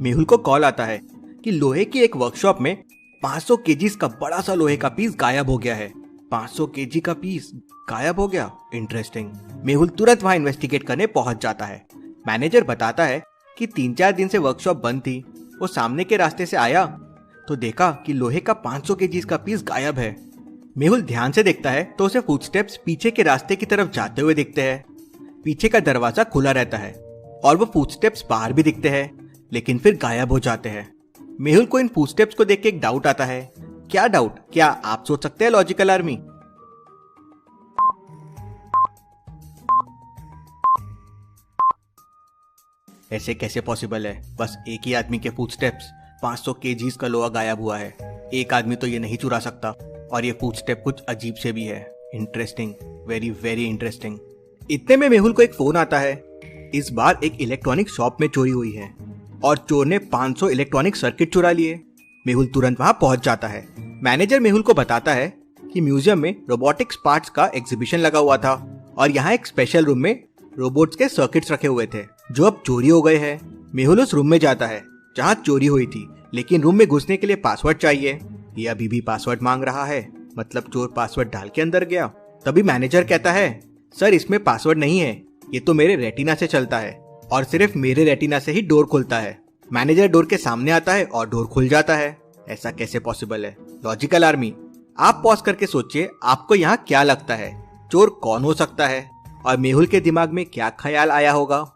मेहुल को कॉल आता है कि लोहे की एक वर्कशॉप में 500 केजीज का बड़ा सा लोहे का पीस गायब हो गया है। 500 केजी का पीस गायब हो गया, इंटरेस्टिंग। मेहुल तुरंत वहां इन्वेस्टिगेट करने पहुंच जाता है। मैनेजर बताता है कि 3-4 दिन से वर्कशॉप बंद थी। वो सामने के रास्ते से आया तो देखा कि लोहे का 500 केजीज का पीस गायब है। मेहुल ध्यान से देखता है तो उसे फुटस्टेप्स पीछे के रास्ते की तरफ जाते हुए दिखते हैं। पीछे का दरवाजा खुला रहता है और वो फुटस्टेप्स बाहर भी दिखते हैं, लेकिन फिर गायब हो जाते हैं। मेहुल को इन फुटस्टेप्स को देख के एक डाउट आता है। क्या डाउट? क्या आप सोच सकते हैं लॉजिकल आर्मी? ऐसे कैसे पॉसिबल है? बस एक ही आदमी के फुटस्टेप्स, 500 केजीज का लोहा गायब हुआ है। एक आदमी तो ये नहीं चुरा सकता। और ये फुटस्टेप कुछ अजीब से भी है। Interesting, very very interesting. इतने में मेहुल को एक फोन आता है। इस बार एक इलेक्ट्रॉनिक शॉप में चोरी हुई है और चोर ने 500 इलेक्ट्रॉनिक सर्किट चुरा लिए। मेहुल तुरंत वहां पहुंच जाता है। मैनेजर मेहुल को बताता है कि म्यूजियम में रोबोटिक्स पार्ट्स का एग्जीबिशन लगा हुआ था और यहाँ एक स्पेशल रूम में रोबोट्स के सर्किट्स रखे हुए थे जो अब चोरी हो गए हैं। मेहुल उस रूम में जाता है जहाँ चोरी हुई थी, लेकिन रूम में घुसने के लिए पासवर्ड चाहिए। ये अभी भी पासवर्ड मांग रहा है, मतलब चोर पासवर्ड डाल के अंदर गया। तभी मैनेजर कहता है, सर इसमें पासवर्ड नहीं है, ये तो मेरे रेटिना से चलता है और सिर्फ मेरे रेटिना से ही डोर खुलता है। मैनेजर डोर के सामने आता है और डोर खुल जाता है। ऐसा कैसे पॉसिबल है? लॉजिकल आर्मी, आप पॉज करके सोचिए, आपको यहाँ क्या लगता है चोर कौन हो सकता है और मेहुल के दिमाग में क्या ख्याल आया होगा?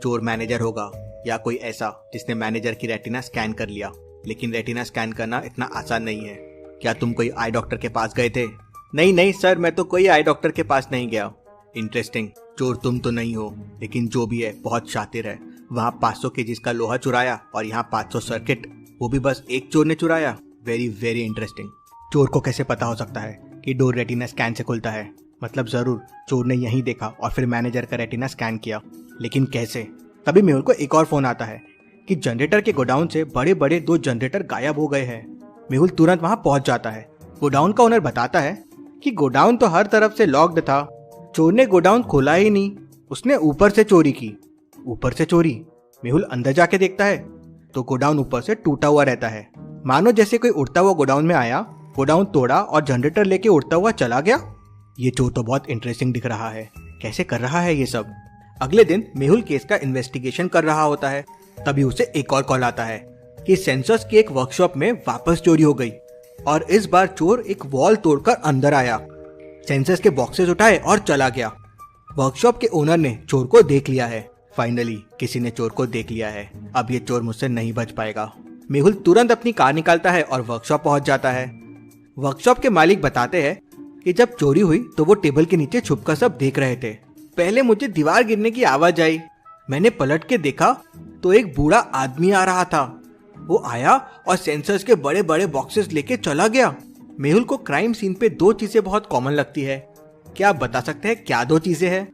चोर मैनेजर होगा या कोई ऐसा जिसने मैनेजर की रेटिना स्कैन कर लिया। लेकिन रेटिना स्कैन करना इतना आसान नहीं है। क्या तुम कोई आई डॉक्टर के पास गए थे? नहीं नहीं सर, मैं तो कोई आई डॉक्टर के पास नहीं गया। इंटरेस्टिंग, चोर तुम तो नहीं हो, लेकिन जो भी है बहुत शातिर है। वहाँ 500 केजीज का लोहा चुराया और यहाँ 500 सर्किट, वो भी बस एक चोर ने चुराया। Very very interesting. चोर को कैसे पता हो सकता है कि डोर रेटिना स्कैन से खुलता है? मतलब जरूर चोर ने यही देखा और फिर मैनेजर का रेटिना स्कैन किया, लेकिन कैसे? तभी मेहुल को एक और फोन आता है कि जनरेटर के गोडाउन से बड़े बड़े 2 जनरेटर गायब हो गए हैं। मेहुल तुरंत वहां पहुंच जाता है। गोडाउन का ओनर बताता है कि गोडाउन तो हर तरफ से लॉक्ड था, चोर ने गोडाउन खोला ही नहीं, उसने ऊपर से चोरी की। ऊपर से चोरी? मेहुल अंदर जाके देखता है तो गोडाउन ऊपर से टूटा हुआ रहता है, मानो जैसे कोई उड़ता हुआ गोडाउन में आया, गोडाउन तोड़ा और जनरेटर लेके उड़ता हुआ चला गया। ये चोर तो बहुत इंटरेस्टिंग दिख रहा है, कैसे कर रहा है ये सब? अगले दिन मेहुल केस का इन्वेस्टिगेशन कर रहा होता है। तभी उसे एक और कॉल आता है कि सेंसर्स की एक वर्कशॉप में वापस चोरी हो गई और इस बार चोर एक वॉल तोड़कर अंदर आया, सेंसर्स के बॉक्सेस उठाए और चला गया। वर्कशॉप के ओनर ने चोर को देख लिया है। फाइनली किसी ने चोर को देख लिया है। अब ये चोर मुझसे नहीं बच पाएगा। मेहुल तुरंत अपनी कार निकालता है और वर्कशॉप पहुंच जाता है। वर्कशॉप के मालिक बताते हैं कि जब चोरी हुई तो वो टेबल के नीचे छुपकर सब देख रहे थे। पहले मुझे दीवार गिरने की आवाज आई, मैंने पलट के देखा तो एक बूढ़ा आदमी आ रहा था। वो आया और सेंसर्स के बड़े बड़े बॉक्सेस लेके चला गया। मेहुल को क्राइम सीन पे 2 चीजें बहुत कॉमन लगती है। क्या आप बता सकते हैं क्या 2 चीजें हैं?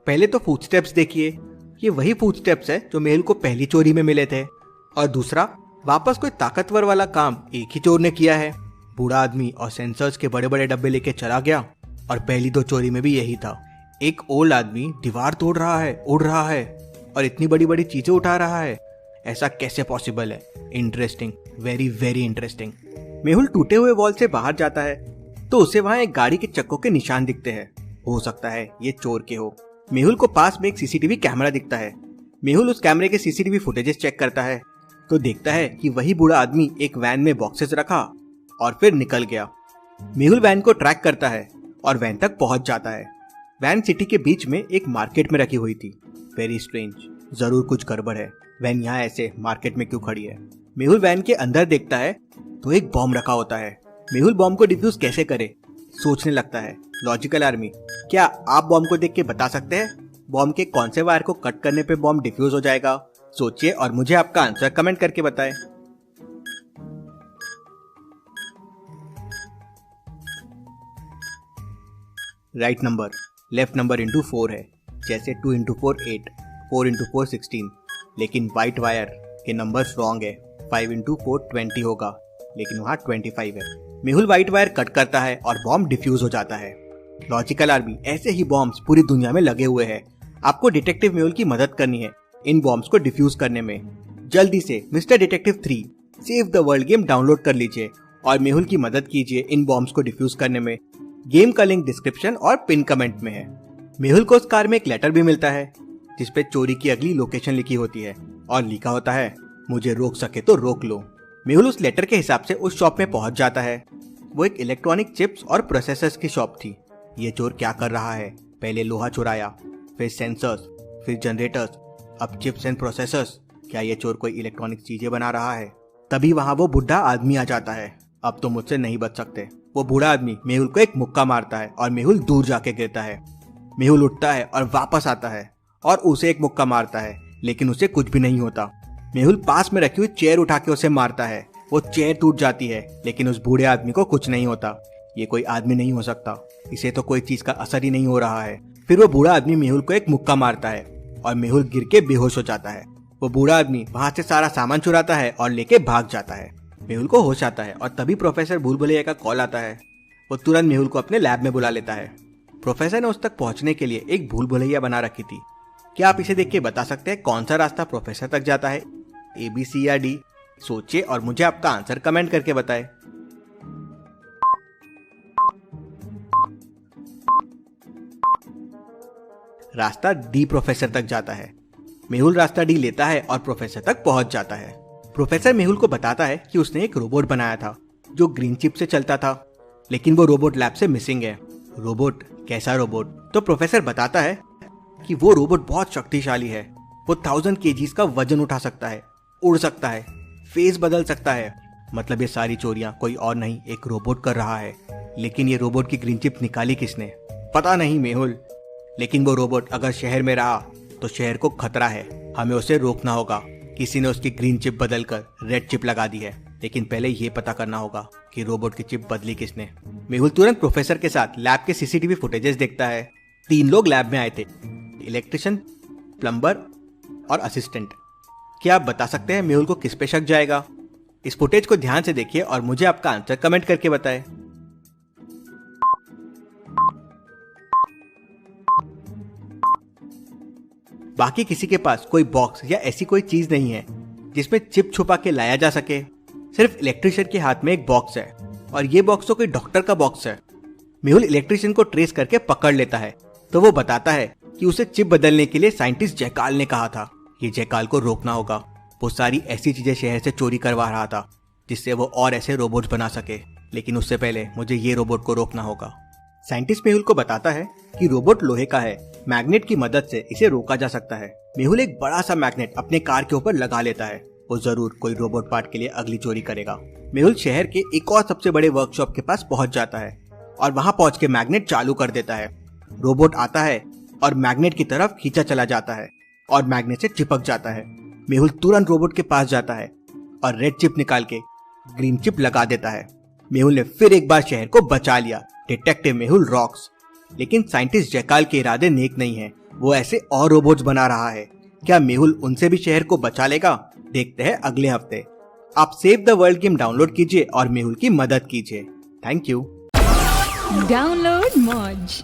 पहले तो फुटस्टेप्स देखिए, ये वही फुटस्टेप्स है जो मेहुल को पहली चोरी में मिले थे। और दूसरा, वापस कोई ताकतवर वाला काम एक ही चोर ने किया है। बूढ़ा आदमी और सेंसर्स के बड़े बड़े डब्बे लेके चला गया और पहली 2 चोरी में भी यही था। एक ओल्ड आदमी दीवार तोड़ रहा है, उड़ रहा है और इतनी बड़ी बड़ी चीजें उठा रहा है। ऐसा कैसे पॉसिबल है? Interesting, very very interesting. Mehul टूटे हुए वॉल से बाहर जाता है तो उसे वहां एक गाड़ी के चक्कों के निशान दिखते हैं। हो सकता है ये चोर के हो। मेहुल को पास में एक सीसीटीवी कैमरा दिखता है। मेहुल उस कैमरे के सीसीटीवी फुटेजेस चेक करता है तो देखता है कि वही बूढ़ा आदमी एक वैन में बॉक्सेस रखा और फिर निकल गया। मेहुल वैन को ट्रैक करता है और वैन तक पहुंच जाता है। वैन सिटी के बीच में एक मार्केट में रखी हुई थी। वेरी स्ट्रेंज, जरूर कुछ गड़बड़ है। वैन यहाँ ऐसे मार्केट में क्यों खड़ी है? मेहुल वैन के अंदर देखता है तो एक बॉम्ब रखा होता है। मेहुल बॉम्ब को डिफ्यूज कैसे करे सोचने लगता है। लॉजिकल आर्मी, क्या आप बॉम्ब को देख के बता सकते हैं बॉम्ब के कौन से वायर को कट करने पे बॉम्ब डिफ्यूज हो जाएगा? सोचिए और मुझे आपका आंसर कमेंट करके बताएं। Right number left number into 4 है, जैसे 2 इंटू 4 8, 4 इंटू 4 16। लेकिन वाइट वायर के नंबर्स रॉन्ग है, 5 इंटू 4 20 होगा। लेकिन वहाँ 25 है। मेहुल व्हाइट वायर कट करता है और बॉम्ब डिफ्यूज हो जाता है। लॉजिकल आर्मी, ऐसे ही बॉम्ब्स पूरी दुनिया में लगे हुए हैं। आपको डिटेक्टिव मेहुल की मदद करनी है इन बॉम्ब्स को डिफ्यूज करने में। जल्दी से mister detective 3 save the world game download कर लीजिए और मेहुल की मदद कीजिए इन बॉम्ब्स को डिफ्यूज करने में। गेम का लिंक डिस्क्रिप्शन और पिन कमेंट में है। मेहुल को उस कार में एक लेटर भी मिलता है जिसपे चोरी की अगली लोकेशन लिखी होती है और लिखा होता है, मुझे रोक सके तो रोक लो। मेहुल उस लेटर के हिसाब से उस शॉप में पहुंच जाता है। वो एक इलेक्ट्रॉनिक चिप्स और प्रोसेसर्स की शॉप थी। ये चोर क्या कर रहा है, पहले लोहा चुराया, फिर सेंसर्स, फिर जनरेटर्स, अब चिप्स एंड प्रोसेसर्स। क्या ये चोर कोई इलेक्ट्रॉनिक चीजें बना रहा है? तभी वहाँ वो बुढ़ा आदमी आ जाता है। अब तो मुझसे नहीं बच सकते। वो बूढ़ा आदमी मेहुल को एक मुक्का मारता है और मेहुल दूर जाके गिरता है। मेहुल उठता है और वापस आता है और उसे एक मुक्का मारता है, लेकिन उसे कुछ भी नहीं होता। मेहुल पास में रखी हुई चेयर उठा के उसे मारता है। वो चेयर टूट जाती है, लेकिन उस बूढ़े आदमी को कुछ नहीं होता। ये कोई आदमी नहीं हो सकता, इसे तो कोई चीज का असर ही नहीं हो रहा है। फिर वो बूढ़ा आदमी मेहुल को एक मुक्का मारता है और मेहुल गिर के बेहोश हो जाता है। वो बूढ़ा आदमी वहां से सारा सामान चुराता है और लेके भाग जाता है। मेहुल को होश आता है और तभी प्रोफेसर भूल भुलैया का कॉल आता है। वो तुरंत मेहुल को अपने लैब में बुला लेता है। प्रोफेसर ने उस तक पहुंचने के लिए एक भूल भुलैया बना रखी थी। क्या आप इसे देख के बता सकते हैं कौन सा रास्ता प्रोफेसर तक जाता है, A, B, C या D? सोचिए और मुझे आपका आंसर कमेंट करके बताएं। रास्ता डी प्रोफेसर तक जाता है। मेहुल रास्ता डी लेता है और प्रोफेसर तक पहुंच जाता है। प्रोफेसर मेहुल को बताता है कि उसने एक रोबोट बनाया था जो ग्रीन चिप से चलता था, लेकिन वो रोबोट लैब से मिसिंग है। रोबोट? कैसा रोबोट? तो प्रोफेसर बताता है कि वो रोबोट बहुत शक्तिशाली है। वो 1000 kgs का वजन उठा सकता है, उड़ सकता है, फेस बदल सकता है। मतलब ये सारी चोरियां कोई और नहीं, एक रोबोट कर रहा है। लेकिन ये रोबोट की ग्रीन चिप निकाली किसने? पता नहीं मेहुल, लेकिन वो रोबोट अगर शहर में रहा तो शहर को खतरा है। हमें उसे रोकना होगा। किसी ने उसकी ग्रीन चिप बदलकर रेड चिप लगा दी है, लेकिन पहले ये पता करना होगा कि रोबोट की चिप बदली किसने। मेहुल तुरंत प्रोफेसर के साथ लैब के CCTV फुटेजेस देखता है। 3 लोग लैब में आए थे, इलेक्ट्रिशियन, प्लम्बर और असिस्टेंट। क्या आप बता सकते हैं मेहुल को किस पे शक जाएगा? इस फुटेज को ध्यान से देखिए और मुझे आपका आंसर कमेंट करके बताएं। बाकी किसी के पास कोई बॉक्स या ऐसी कोई चीज नहीं है जिसमें चिप छुपा के लाया जा सके। सिर्फ इलेक्ट्रिशियन के हाथ में एक बॉक्स है और ये बॉक्स तो कोई डॉक्टर का बॉक्स है। मेहुल इलेक्ट्रिशियन को ट्रेस करके पकड़ लेता है तो वो बताता है कि उसे चिप बदलने के लिए साइंटिस्ट जयकाल ने कहा था। ये जयकाल को रोकना होगा। वो सारी ऐसी चीजें शहर से चोरी करवा रहा था जिससे वो और ऐसे रोबोट्स बना सके, लेकिन उससे पहले मुझे ये रोबोट को रोकना होगा। साइंटिस्ट मेहुल को बताता है कि रोबोट लोहे का है, मैग्नेट की मदद से इसे रोका जा सकता है। मेहुल एक बड़ा सा मैग्नेट अपने कार के ऊपर लगा लेता है। वो जरूर कोई रोबोट पार्ट के लिए अगली चोरी करेगा। मेहुल शहर के एक और सबसे बड़े वर्कशॉप के पास पहुंच जाता है और वहां पहुंच के मैग्नेट चालू कर देता है। रोबोट आता है और मैग्नेट की तरफ खींचा चला जाता है और मैग्नेट से चिपक जाता है। मेहुल तुरंत रोबोट के पास जाता है और रेड चिप निकाल के ग्रीन चिप लगा देता है। मेहुल ने फिर एक बार शहर को बचा लिया। Detective Mehul rocks. लेकिन साइंटिस्ट जयकाल के इरादे नेक नहीं है। वो ऐसे और रोबोट्स बना रहा है। क्या मेहुल उनसे भी शहर को बचा लेगा? देखते हैं अगले हफ्ते। आप save the world game download कीजिए और मेहुल की मदद कीजिए। Thank you. डाउनलोड मौज।